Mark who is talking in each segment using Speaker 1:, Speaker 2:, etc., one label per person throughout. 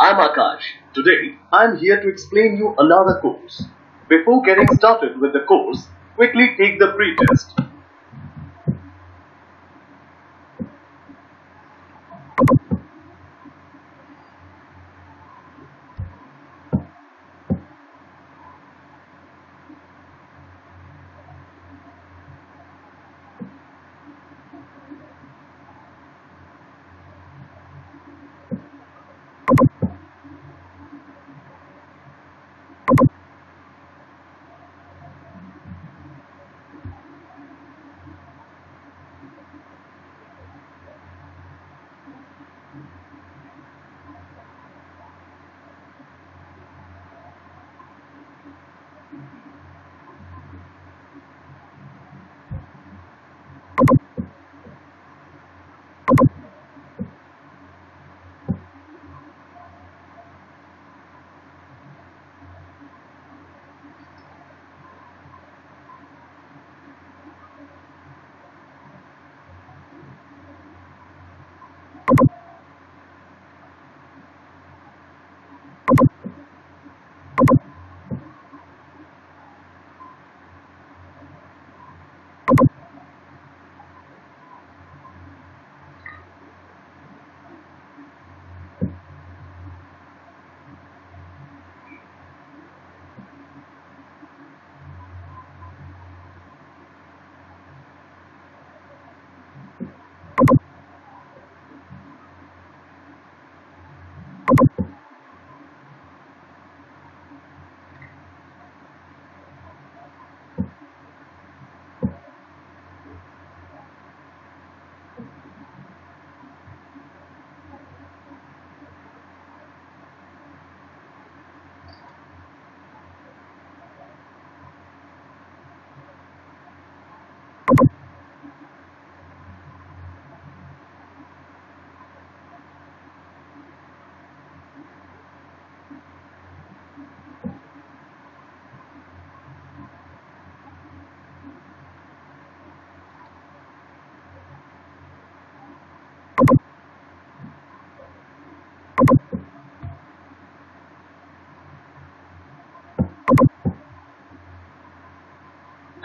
Speaker 1: I'm Akash. Today, I'm here to explain you another course. Before getting started with the course, quickly take the pre-test.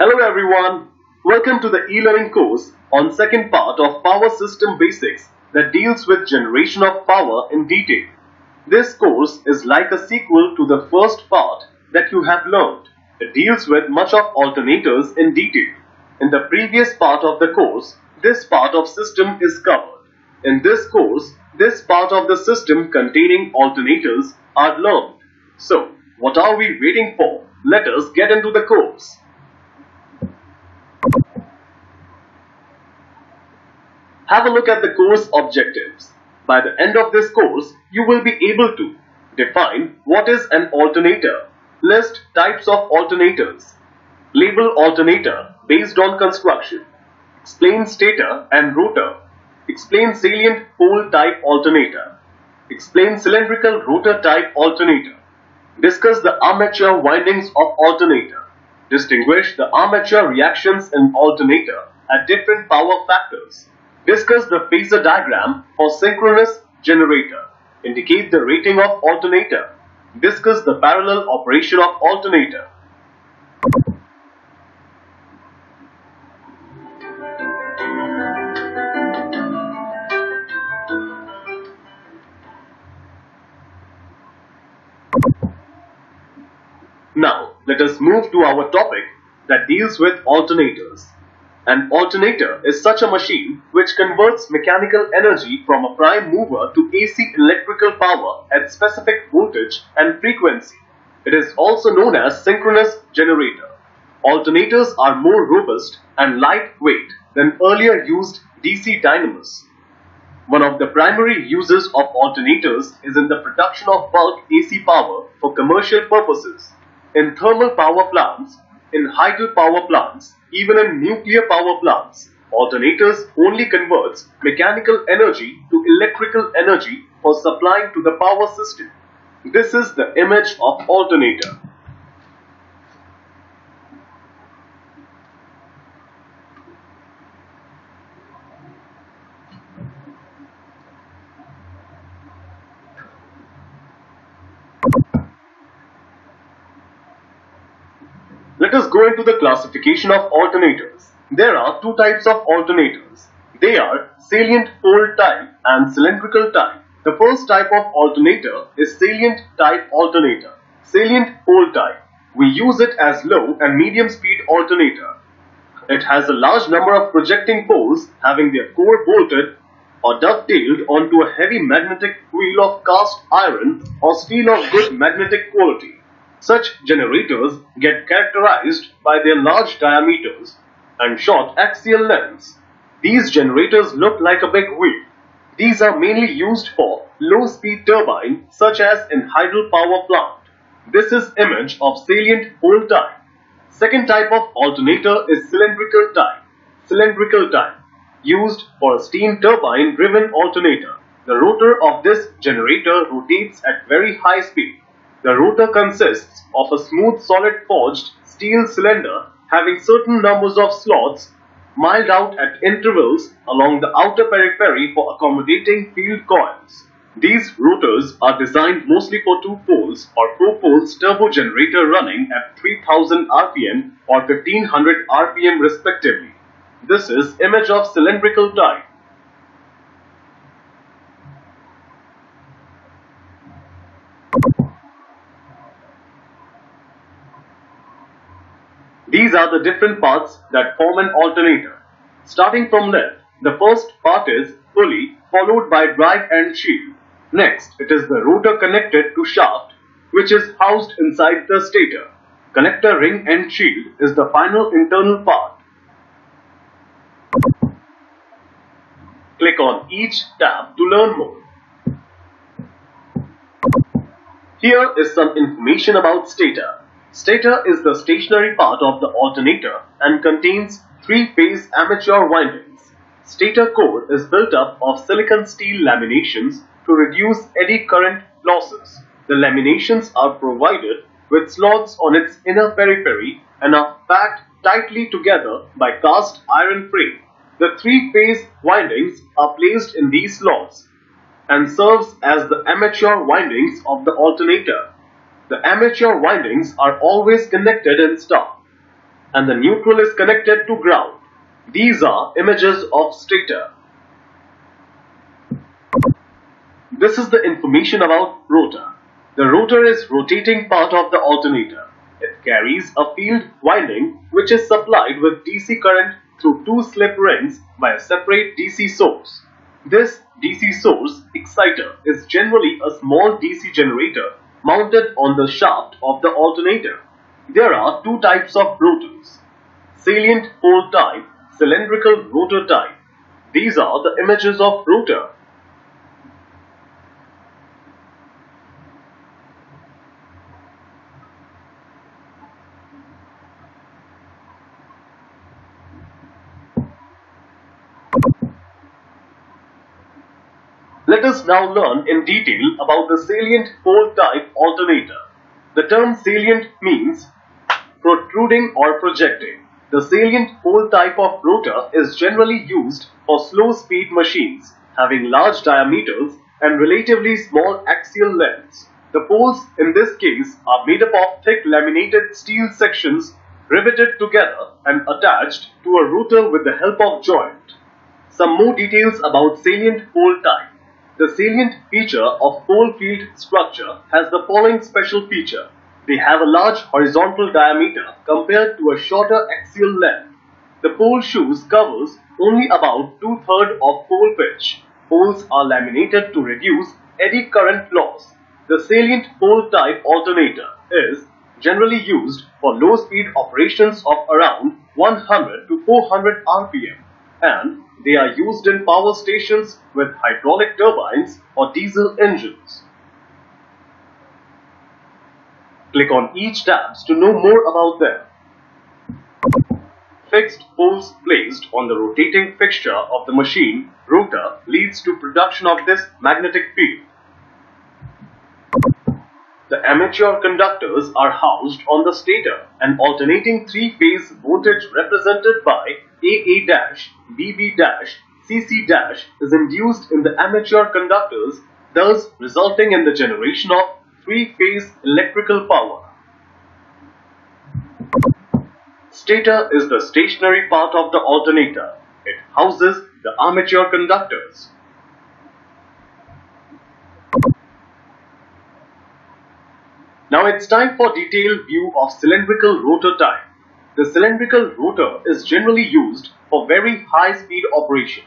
Speaker 1: Hello everyone, welcome to the e-learning course on second part of Power System Basics that deals with generation of power in detail. This course is like a sequel to the first part that you have learned. It deals with much of alternators in detail. In the previous part of the course, this part of system is covered. In this course, this part of the system containing alternators are learned. So, what are we waiting for? Let us get into the course. Have a look at the course objectives. By the end of this course, you will be able to define what is an alternator, list types of alternators, label alternator based on construction, explain stator and rotor, explain salient pole type alternator, explain cylindrical rotor type alternator, discuss the armature windings of alternator, distinguish the armature reactions in alternator at different power factors, discuss the phasor diagram for synchronous generator, indicate the rating of alternator, discuss the parallel operation of alternator. Now, let us move to our topic that deals with alternators. An alternator is such a machine which converts mechanical energy from a prime mover to AC electrical power at specific voltage and frequency. It is also known as synchronous generator. Alternators are more robust and lightweight than earlier used DC dynamos. One of the primary uses of alternators is in the production of bulk AC power for commercial purposes. In thermal power plants, in hydel power plants, even in nuclear power plants, alternators only converts mechanical energy to electrical energy for supplying to the power system. This is the image of alternator. us go into the classification of alternators. There are two types of alternators. They are salient pole type and cylindrical type. The first type of alternator is salient type alternator. Salient pole type. We use it as low and medium speed alternator. It has a large number of projecting poles having their core bolted or dovetailed onto a heavy magnetic wheel of cast iron or steel of good magnetic quality. Such generators get characterized by their large diameters and short axial lengths. These generators look like a big wheel. These are mainly used for low-speed turbine such as in hydropower plant. This is image of salient pole type. Second type of alternator is cylindrical type. Cylindrical type, used for a steam turbine driven alternator. The rotor of this generator rotates at very high speed. The rotor consists of a smooth solid forged steel cylinder having certain numbers of slots milled out at intervals along the outer periphery for accommodating field coils. These rotors are designed mostly for 2 poles or 4 poles turbo generator running at 3000 rpm or 1500 rpm respectively. This is image of cylindrical type. These are the different parts that form an alternator. Starting from left, the first part is pulley followed by drive and shield. Next, it is the rotor connected to shaft, which is housed inside the stator. Connector ring and shield is the final internal part. Click on each tab to learn more. Here is some information about stator. Stator is the stationary part of the alternator and contains 3-phase armature windings. Stator core is built up of silicon steel laminations to reduce eddy current losses. The laminations are provided with slots on its inner periphery and are packed tightly together by cast iron frame. The 3-phase windings are placed in these slots and serves as the armature windings of the alternator. The armature windings are always connected in star, and the neutral is connected to ground. These are images of stator. This is the information about rotor. The rotor is rotating part of the alternator. It carries a field winding which is supplied with DC current through 2 slip rings by a separate DC source. This DC source exciter is generally a small DC generator mounted on the shaft of the alternator. There are 2 types of rotors: salient pole type, cylindrical rotor type. These are the images of rotor. Let us now learn in detail about the salient pole type alternator. The term salient means protruding or projecting. The salient pole type of rotor is generally used for slow speed machines having large diameters and relatively small axial lengths. The poles in this case are made up of thick laminated steel sections riveted together and attached to a rotor with the help of joint. Some more details about salient pole type. The salient feature of pole field structure has the following special feature. They have a large horizontal diameter compared to a shorter axial length. The pole shoes covers only about 2/3 of pole pitch. Poles are laminated to reduce eddy current loss. The salient pole type alternator is generally used for low speed operations of around 100 to 400 rpm, and they are used in power stations with hydraulic turbines or diesel engines. Click on each tabs to know more about them. Fixed poles placed on the rotating fixture of the machine rotor leads to production of this magnetic field. The armature conductors are housed on the stator. An alternating 3-phase voltage represented by AA-, BB-, CC- is induced in the armature conductors, thus resulting in the generation of 3-phase electrical power. Stator is the stationary part of the alternator. It houses the armature conductors. Now it's time for detailed view of cylindrical rotor type. The cylindrical rotor is generally used for very high-speed operation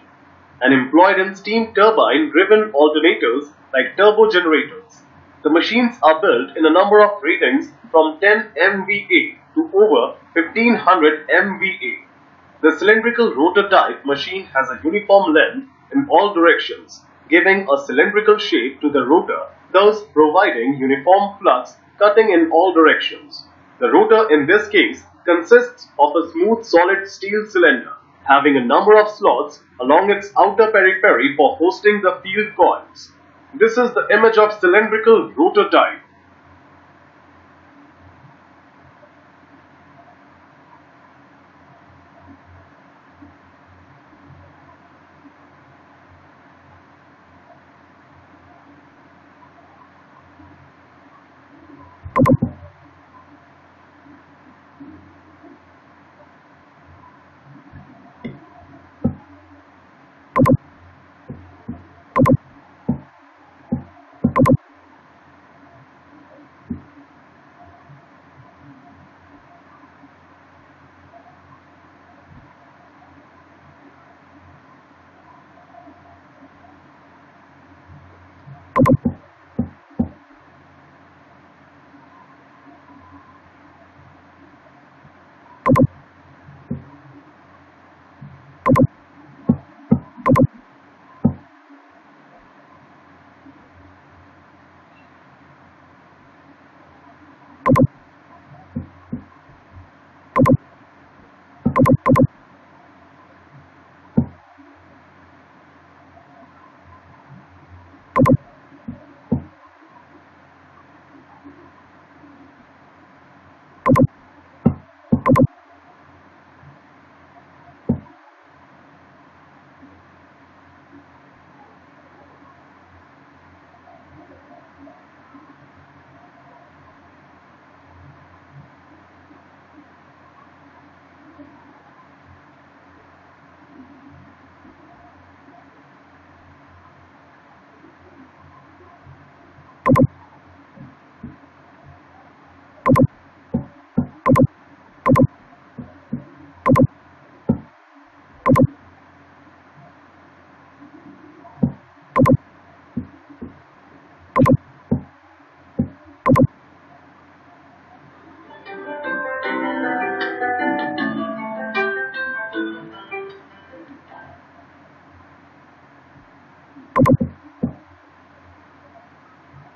Speaker 1: and employed in steam turbine-driven alternators like turbo generators. The machines are built in a number of ratings from 10 MVA to over 1500 MVA. The cylindrical rotor type machine has a uniform length in all directions, giving a cylindrical shape to the rotor, thus providing uniform flux cutting in all directions. The rotor in this case consists of a smooth solid steel cylinder having a number of slots along its outer periphery for hosting the field coils. This is the image of cylindrical rotor type.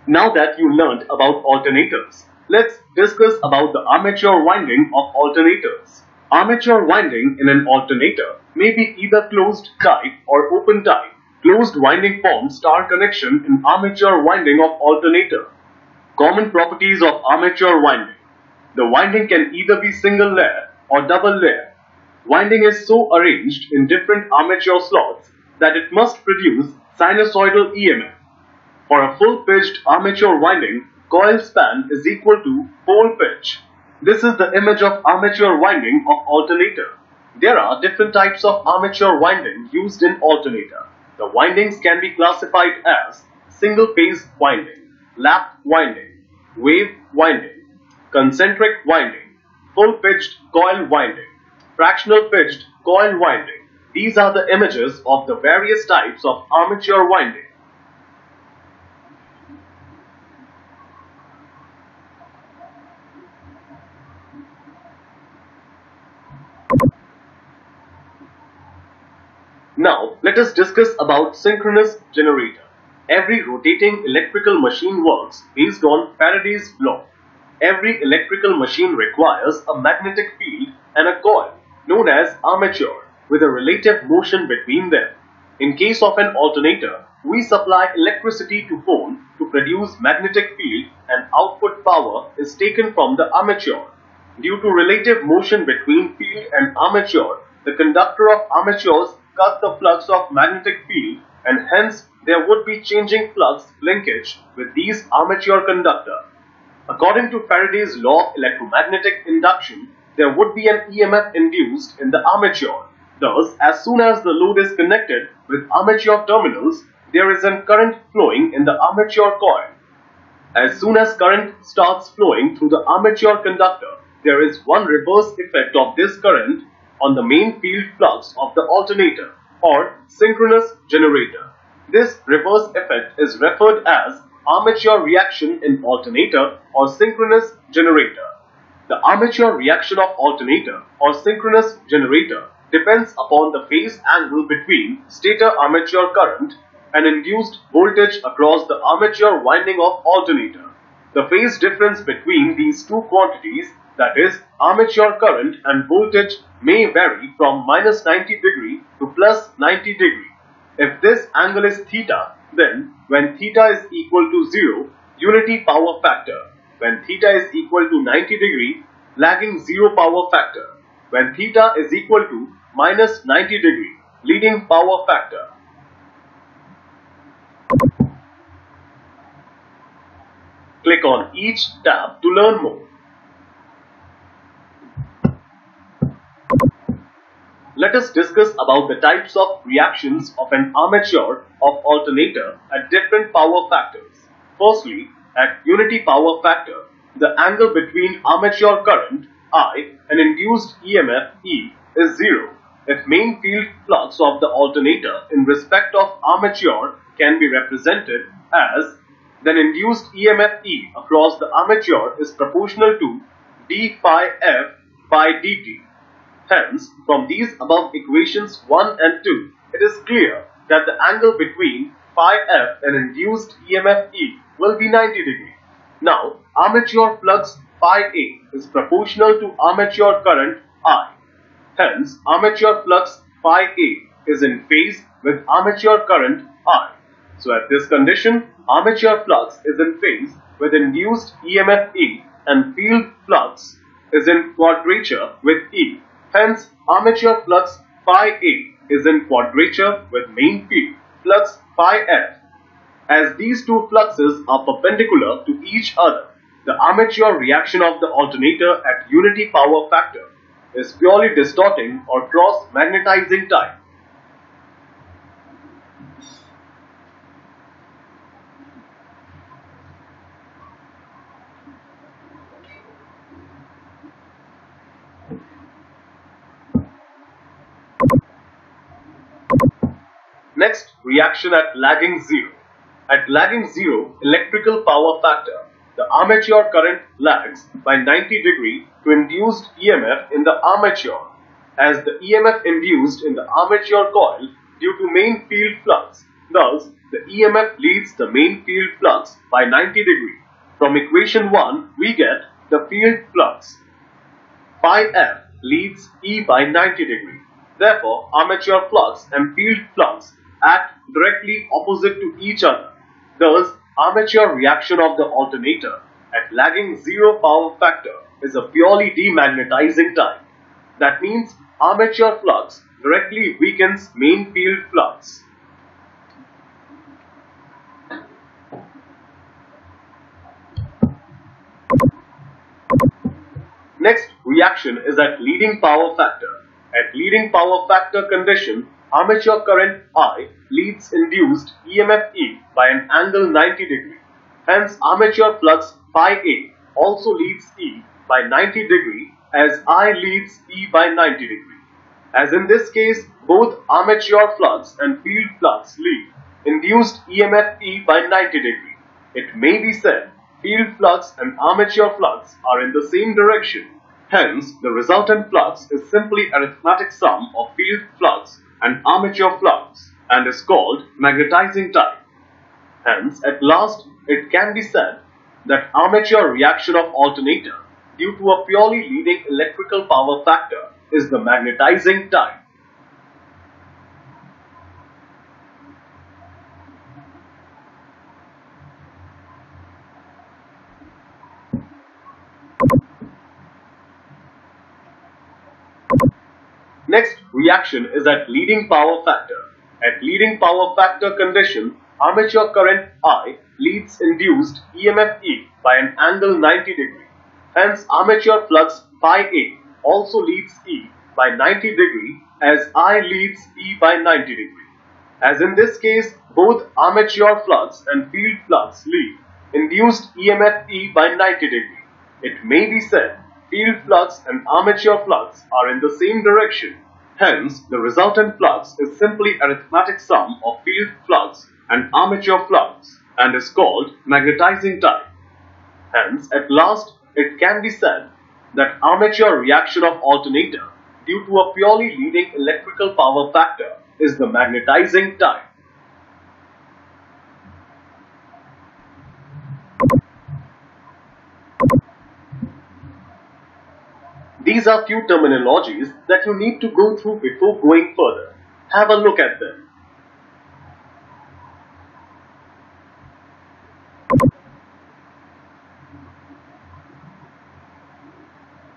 Speaker 1: Now that you learned about alternators, let's discuss about the armature winding of alternators. Armature winding in an alternator may be either closed type or open type. Closed winding forms star connection in armature winding of alternator. Common properties of armature winding. The winding can either be single layer or double layer. Winding is so arranged in different armature slots that it must produce sinusoidal EMF. For a full-pitched armature winding, coil span is equal to pole pitch. This is the image of armature winding of alternator. There are different types of armature winding used in alternator. The windings can be classified as single-phase winding, lap winding, wave winding, concentric winding, full-pitched coil winding, fractional pitched coil winding. These are the images of the various types of armature winding. Now, let us discuss about synchronous generator. Every rotating electrical machine works based on Faraday's law. Every electrical machine requires a magnetic field and a coil, known as armature, with a relative motion between them. In case of an alternator, we supply electricity to pole to produce magnetic field and output power is taken from the armature. Due to relative motion between field and armature, the conductor of armatures cut the flux of magnetic field and hence there would be changing flux linkage with these armature conductor. According to Faraday's law of electromagnetic induction, there would be an EMF induced in the armature. Thus, as soon as the load is connected with armature terminals, there is a current flowing in the armature coil. As soon as current starts flowing through the armature conductor, there is one reverse effect of this current on the main field flux of the alternator or synchronous generator. This reverse effect is referred as armature reaction in alternator or synchronous generator. The armature reaction of alternator or synchronous generator depends upon the phase angle between stator armature current and induced voltage across the armature winding of alternator. The phase difference between these two quantities, that is, armature current and voltage, may vary from -90° to +90°. If this angle is theta, then when theta is equal to 0, unity power factor. When theta is equal to 90°, lagging 0 power factor. When theta is equal to -90°, leading power factor. Click on each tab to learn more. Let us discuss about the types of reactions of an armature of alternator at different power factors. Firstly, at unity power factor, the angle between armature current I and induced EMF E is 0. If main field flux of the alternator in respect of armature can be represented as, then induced EMF E across the armature is proportional to d phi f by dt. Hence, from these above equations 1 and 2, it is clear that the angle between phi f and induced EMF E will be 90°. Now, armature flux phi A is proportional to armature current I. Hence, armature flux phi A is in phase with armature current I. So, at this condition, armature flux is in phase with induced EMF E and field flux is in quadrature with E. Hence, armature flux phi A is in quadrature with main field flux phi F. As these two fluxes are perpendicular to each other, the armature reaction of the alternator at unity power factor is purely distorting or cross-magnetizing type. Next, reaction at lagging 0. At lagging 0 electrical power factor, the armature current lags by 90° to induced EMF in the armature, as the EMF induced in the armature coil due to main field flux. Thus, the EMF leads the main field flux by 90°. From equation 1, we get the field flux. Phi F leads E by 90°. Therefore, armature flux and field flux act directly opposite to each other. Thus, armature reaction of the alternator at lagging 0 power factor is a purely demagnetizing type. That means armature flux directly weakens main field flux. Next reaction is at leading power factor. At leading power factor condition, armature current I leads induced EMF E by an angle 90°. Hence, armature flux phi A also leads E by 90° as I leads E by 90°. As in this case, both armature flux and field flux lead induced EMF E by 90°. It may be said field flux and armature flux are in the same direction. Hence, the resultant flux is simply arithmetic sum of field flux and armature flux and is called magnetizing type. Hence, at last, it can be said that armature reaction of alternator due to a purely leading electrical power factor is the magnetizing type. Next reaction is at leading power factor. At leading power factor condition, armature current I leads induced EMF E by an angle 90°. Hence, armature flux phi A also leads E by 90° as I leads E by 90°. As in this case, both armature flux and field flux lead induced EMF E by 90°. It may be said field flux and armature flux are in the same direction. Hence, the resultant flux is simply arithmetic sum of field flux and armature flux and is called magnetizing type. Hence, at last, it can be said that armature reaction of alternator due to a purely leading electrical power factor is the magnetizing type. These are few terminologies that you need to go through before going further. Have a look at them.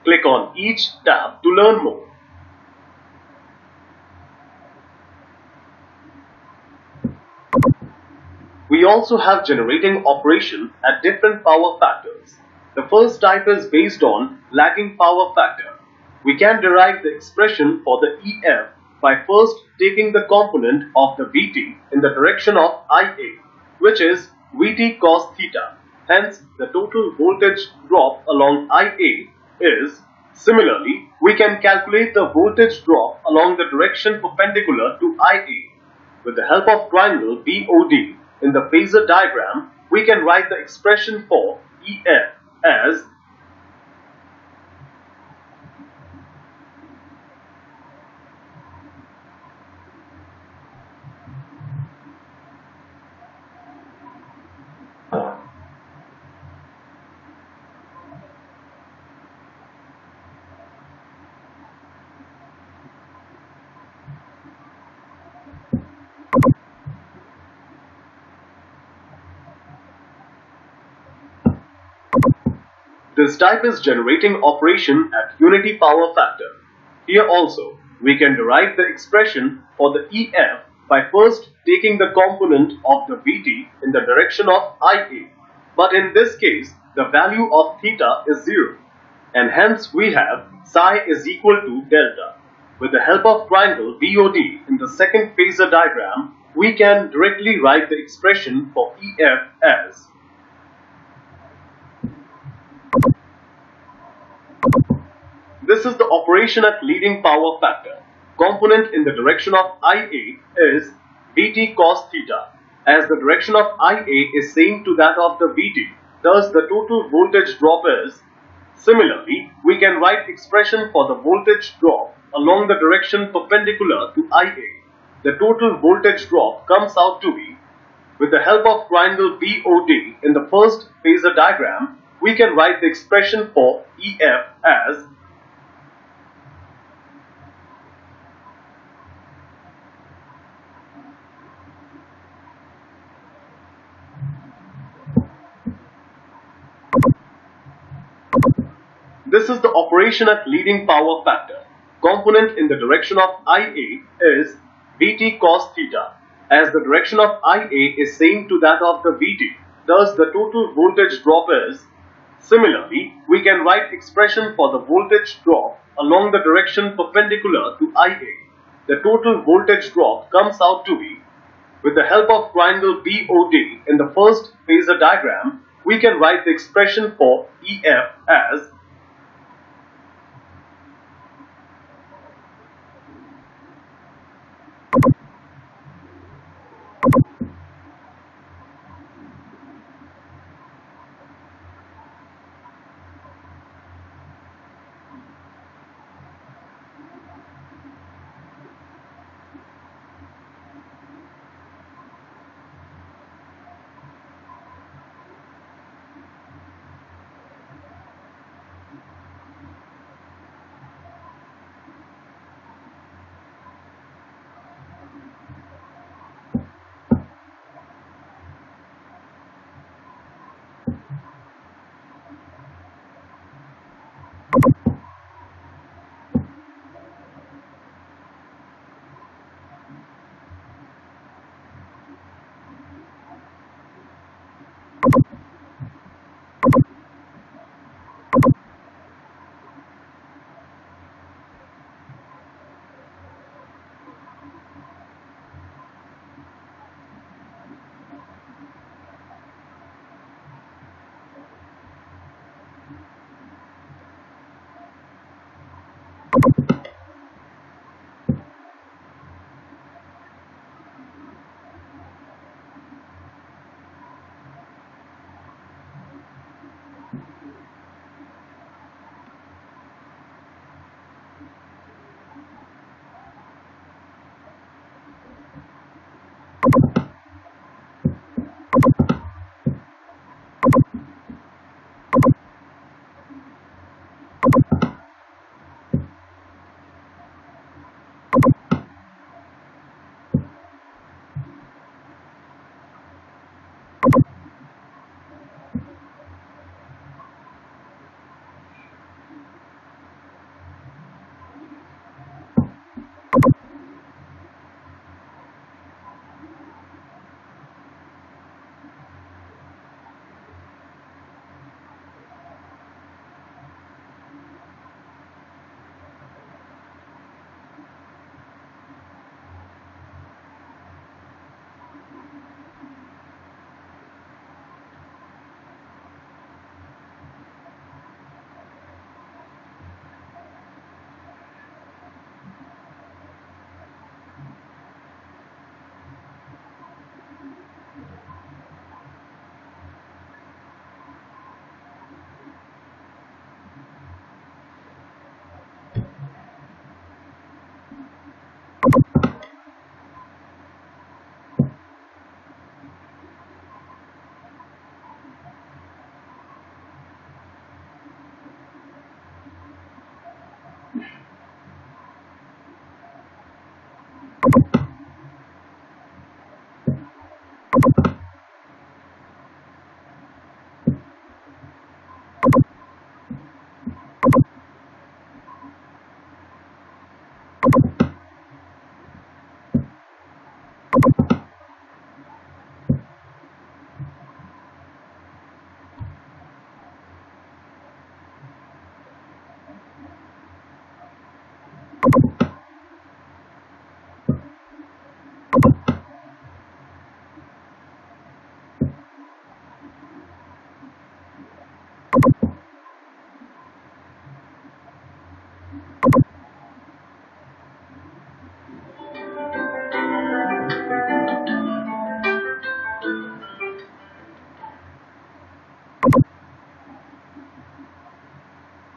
Speaker 1: Click on each tab to learn more. We also have generating operation at different power factors. The first type is based on lagging power factor. We can derive the expression for the EF by first taking the component of the Vt in the direction of Ia, which is Vt cos theta. Hence, the total voltage drop along Ia is. Similarly, we can calculate the voltage drop along the direction perpendicular to Ia. With the help of triangle BOD in the phasor diagram, we can write the expression for EF as this type is generating operation at unity power factor. Here also, we can derive the expression for the EF by first taking the component of the Vt in the direction of Ia. But in this case, the value of theta is 0. And hence we have psi is equal to delta. With the help of triangle BOD in the second phasor diagram, we can directly write the expression for EF as this is the operation at leading power factor. Component in the direction of Ia is Vt cos theta. As the direction of Ia is same to that of the Vt, thus the total voltage drop is. Similarly, we can write expression for the voltage drop along the direction perpendicular to Ia. The total voltage drop comes out to be. With the help of triangle BOD in the first phasor diagram, we can write the expression for EF as this is the operation at leading power factor. Component in the direction of Ia is Vt cos theta. As the direction of Ia is same to that of the Vt, thus the total voltage drop is. Similarly, we can write expression for the voltage drop along the direction perpendicular to Ia. The total voltage drop comes out to be. With the help of triangle BOD in the first phasor diagram, we can write the expression for EF as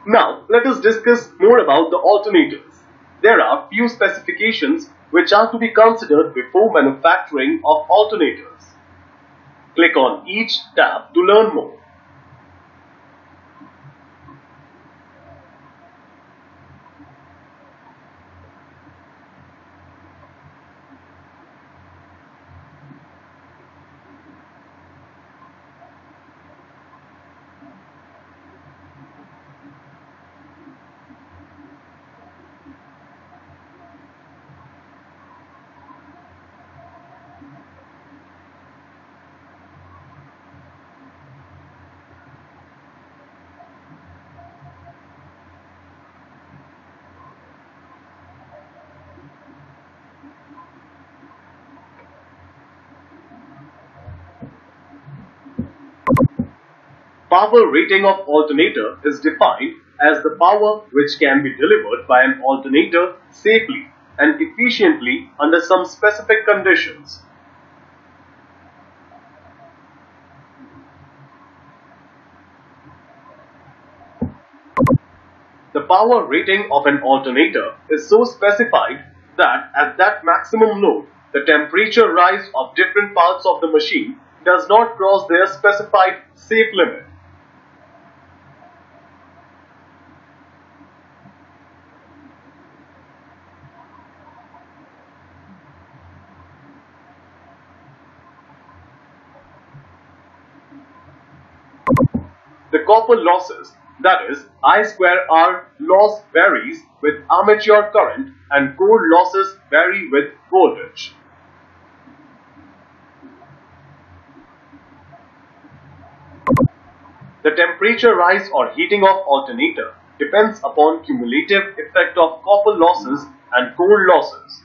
Speaker 1: Now, let us discuss more about the alternators. There are few specifications which are to be considered before manufacturing of alternators. Click on each tab to learn more. Power rating of alternator is defined as the power which can be delivered by an alternator safely and efficiently under some specific conditions. The power rating of an alternator is so specified that at that maximum load, the temperature rise of different parts of the machine does not cross their specified safe limit. The copper losses, that is, I square R loss varies with armature current and core losses vary with voltage. The temperature rise or heating of alternator depends upon cumulative effect of copper losses and core losses.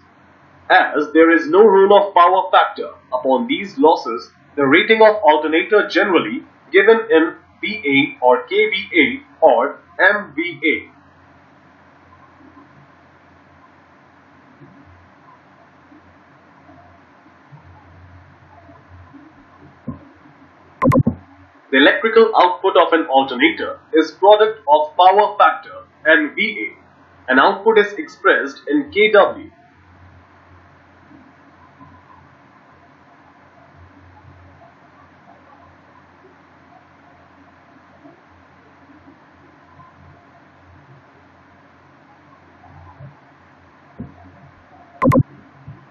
Speaker 1: As there is no rule of power factor upon these losses, the rating of alternator generally given in VA or kVA or MVA. The electrical output of an alternator is product of power factor and VA, and output is expressed in kW.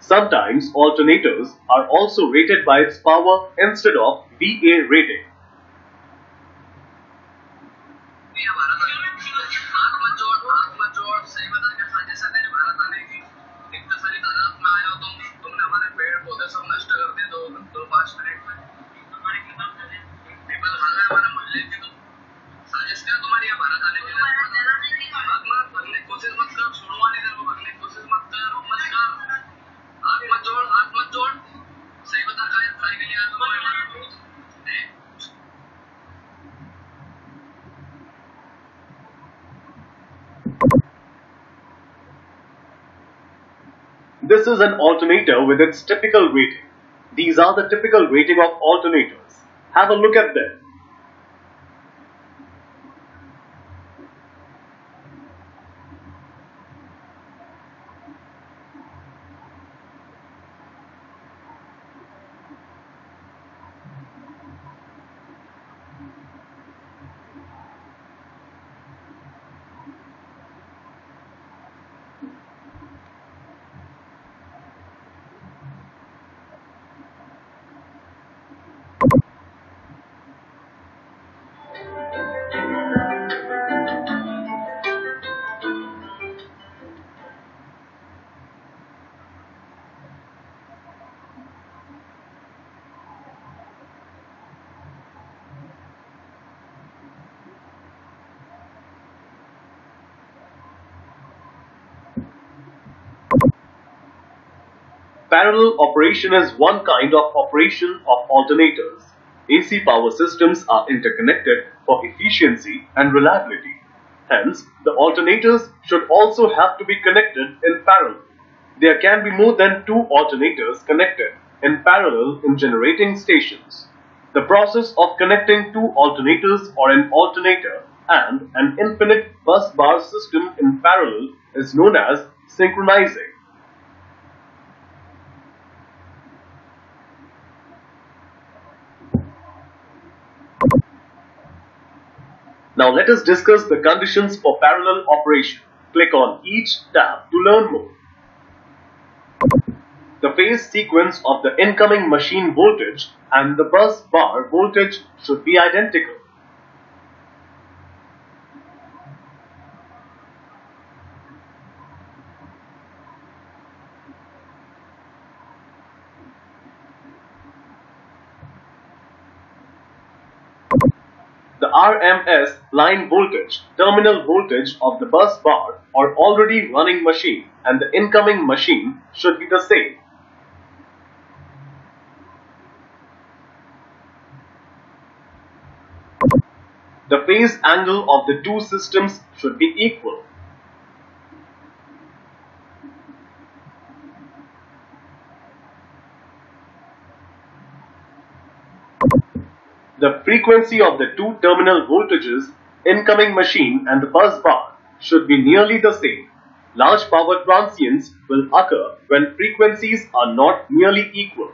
Speaker 1: Sometimes alternators are also rated by its power instead of VA rating. This is an alternator with its typical rating. These are the typical rating of alternators. Have a look at them. Parallel operation is one kind of operation of alternators. AC power systems are interconnected for efficiency and reliability. Hence, the alternators should also have to be connected in parallel. There can be more than two alternators connected in parallel in generating stations. The process of connecting two alternators or an alternator and an infinite bus bar system in parallel is known as synchronizing. Now let us discuss the conditions for parallel operation. Click on each tab to learn more. The phase sequence of the incoming machine voltage and the bus bar voltage should be identical. The RMS line voltage, terminal voltage of the bus bar or already running machine and the incoming machine should be the same. The phase angle of the two systems should be equal. The frequency of the two terminal voltages, incoming machine and the bus bar, should be nearly the same. Large power transients will occur when frequencies are not nearly equal.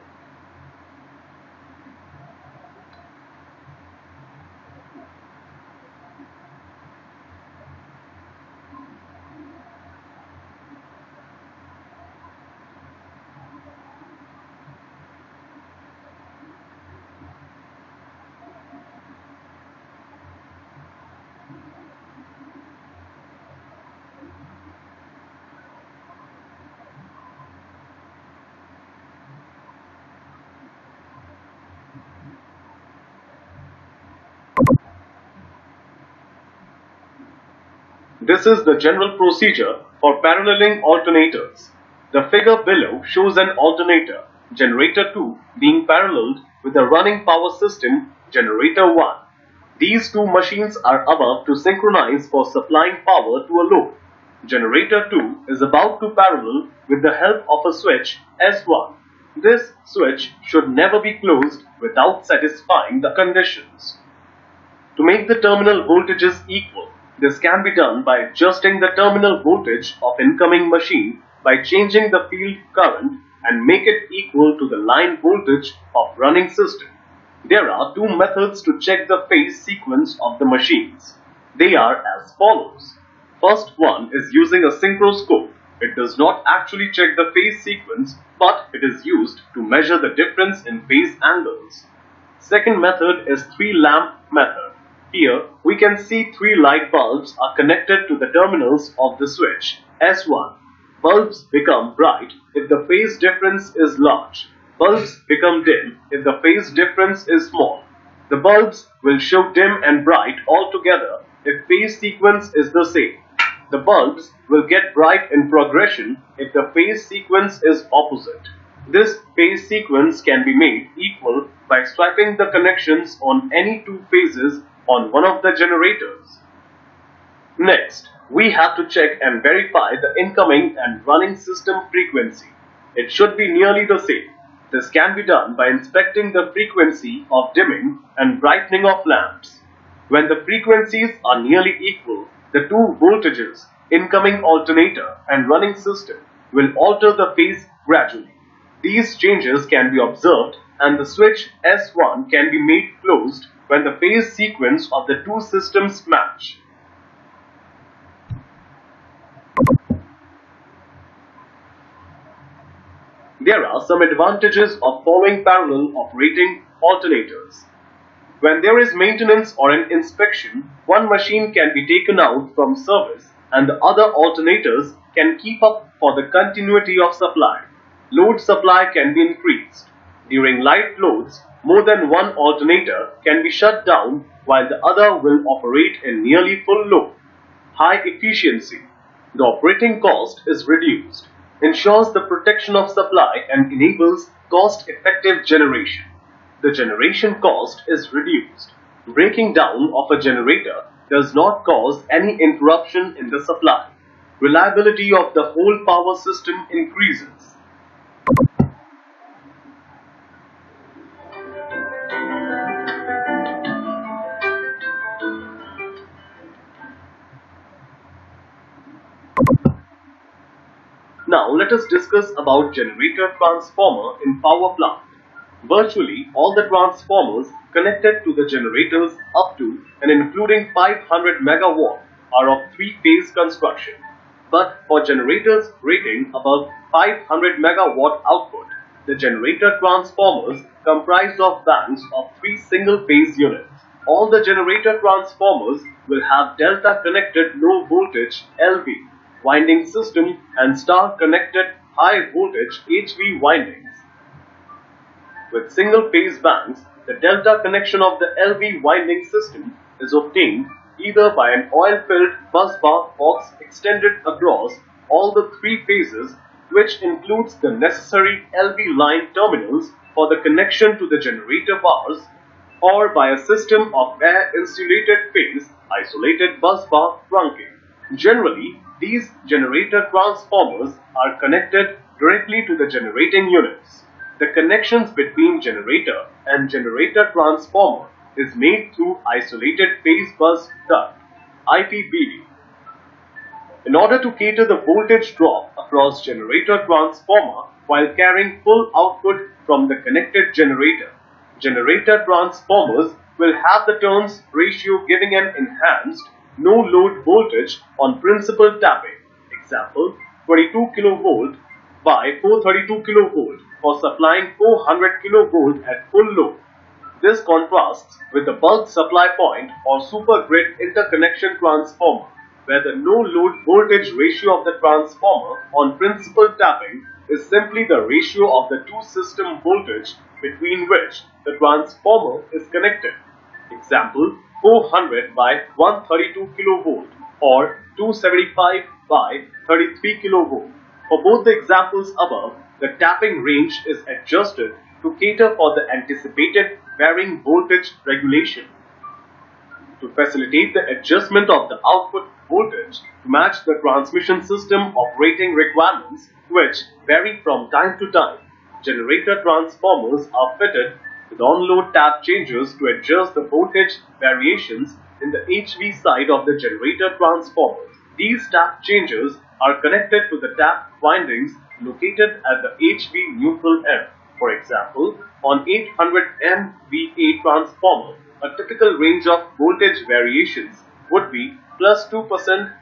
Speaker 1: This is the general procedure for paralleling alternators. The figure below shows an alternator, Generator 2, being paralleled with a running power system, Generator 1. These two machines are above to synchronize for supplying power to a load. Generator 2 is about to parallel with the help of a switch S1. This switch should never be closed without satisfying the conditions. To make the terminal voltages equal, this can be done by adjusting the terminal voltage of incoming machine by changing the field current and make it equal to the line voltage of running system. There are two methods to check the phase sequence of the machines. They are as follows. First one is using a synchroscope. It does not actually check the phase sequence, but it is used to measure the difference in phase angles. Second method is three lamp method. Here, we can see three light bulbs are connected to the terminals of the switch S1. Bulbs become bright if the phase difference is large. Bulbs become dim if the phase difference is small. The bulbs will show dim and bright altogether if phase sequence is the same. The bulbs will get bright in progression if the phase sequence is opposite. This phase sequence can be made equal by swiping the connections on any two phases on one of the generators. Next, we have to check and verify the incoming and running system frequency. It should be nearly the same. This can be done by inspecting the frequency of dimming and brightening of lamps. When the frequencies are nearly equal, the two voltages, incoming alternator and running system, will alter the phase gradually. These changes can be observed and the switch S1 can be made closed when the phase sequence of the two systems match. There are some advantages of following parallel operating alternators. When there is maintenance or an inspection, one machine can be taken out from service and the other alternators can keep up for the continuity of supply. Load supply can be increased. During light loads, more than one alternator can be shut down while the other will operate in nearly full load. High efficiency. The operating cost is reduced. ensures the protection of supply and enables cost-effective generation. The generation cost is reduced. Breaking down of a generator does not cause any interruption in the supply. Reliability of the whole power system increases. Now let us discuss about generator transformer in power plant. Virtually all the transformers connected to the generators up to and including 500 megawatt are of three-phase construction. But for generators rating above 500 megawatt output, the generator transformers comprise of banks of three single-phase units. All the generator transformers will have delta-connected low-voltage LV winding system and star-connected high-voltage HV windings. With single-phase banks, the delta connection of the LV winding system is obtained either by an oil-filled busbar box extended across all the three phases, which includes the necessary LV line terminals for the connection to the generator bars, or by a system of air-insulated phase isolated busbar trunking. Generally, these generator transformers are connected directly to the generating units. The connections between generator and generator transformer is made through isolated phase bus duct (IPBD). In order to cater the voltage drop across generator transformer while carrying full output from the connected generator, generator transformers will have the turns ratio giving an enhanced no load voltage on principal tapping. Example, 22 kV by 432 kV for supplying 400 kV at full load. This contrasts with the bulk supply point or supergrid interconnection transformer, where the no load voltage ratio of the transformer on principal tapping is simply the ratio of the two system voltage between which the transformer is connected. Example, 400 by 132 kV or 275 by 33 kV. For both the examples above, the tapping range is adjusted to cater for the anticipated varying voltage regulation. To facilitate the adjustment of the output voltage to match the transmission system operating requirements, which vary from time to time, generator transformers are fitted with on-load tap changers to adjust the voltage variations in the HV side of the generator transformers. These tap changers are connected to the tap windings located at the HV neutral end. For example, on 800 MVA transformer, a typical range of voltage variations would be plus 2%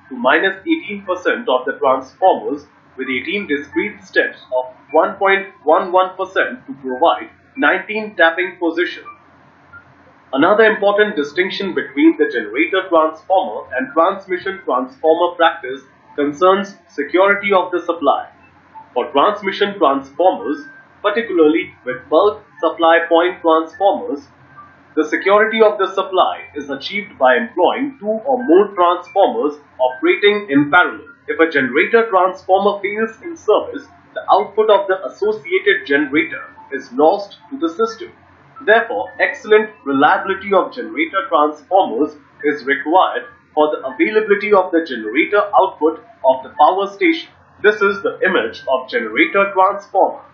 Speaker 1: to minus 18% of the transformers with 18 discrete steps of 1.11% to provide 19 tapping positions. Another important distinction between the generator transformer and transmission transformer practice concerns security of the supply. For transmission transformers, particularly with bulk supply point transformers, the security of the supply is achieved by employing two or more transformers operating in parallel. If a generator transformer fails in service, the output of the associated generator is lost to the system. Therefore, excellent reliability of generator transformers is required for the availability of the generator output of the power station. This is the image of generator transformer.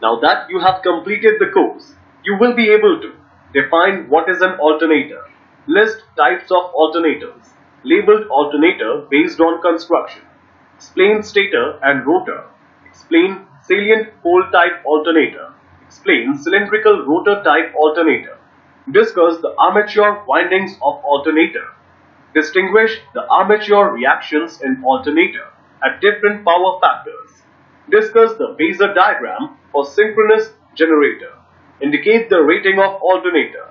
Speaker 1: Now that you have completed the course, you will be able to define what is an alternator, list types of alternators, labeled alternator based on construction, explain stator and rotor, explain salient pole type alternator, explain cylindrical rotor type alternator, discuss the armature windings of alternator, distinguish the armature reactions in alternator at different power factors, discuss the phasor diagram for synchronous generator, indicate the rating of alternator,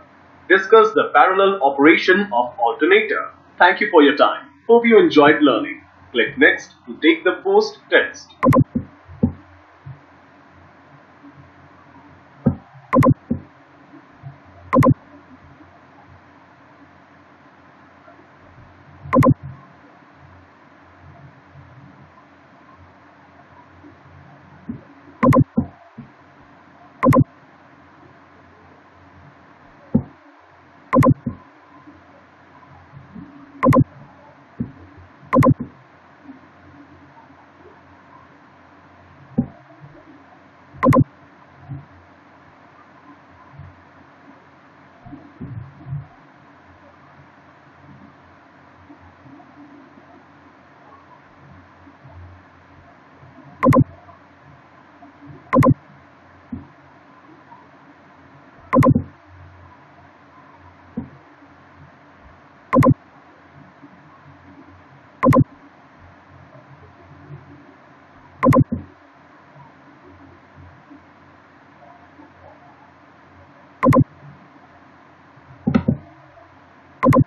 Speaker 1: discuss the parallel operation of alternator. Thank you for your time. Hope you enjoyed learning. Click next to take the post test.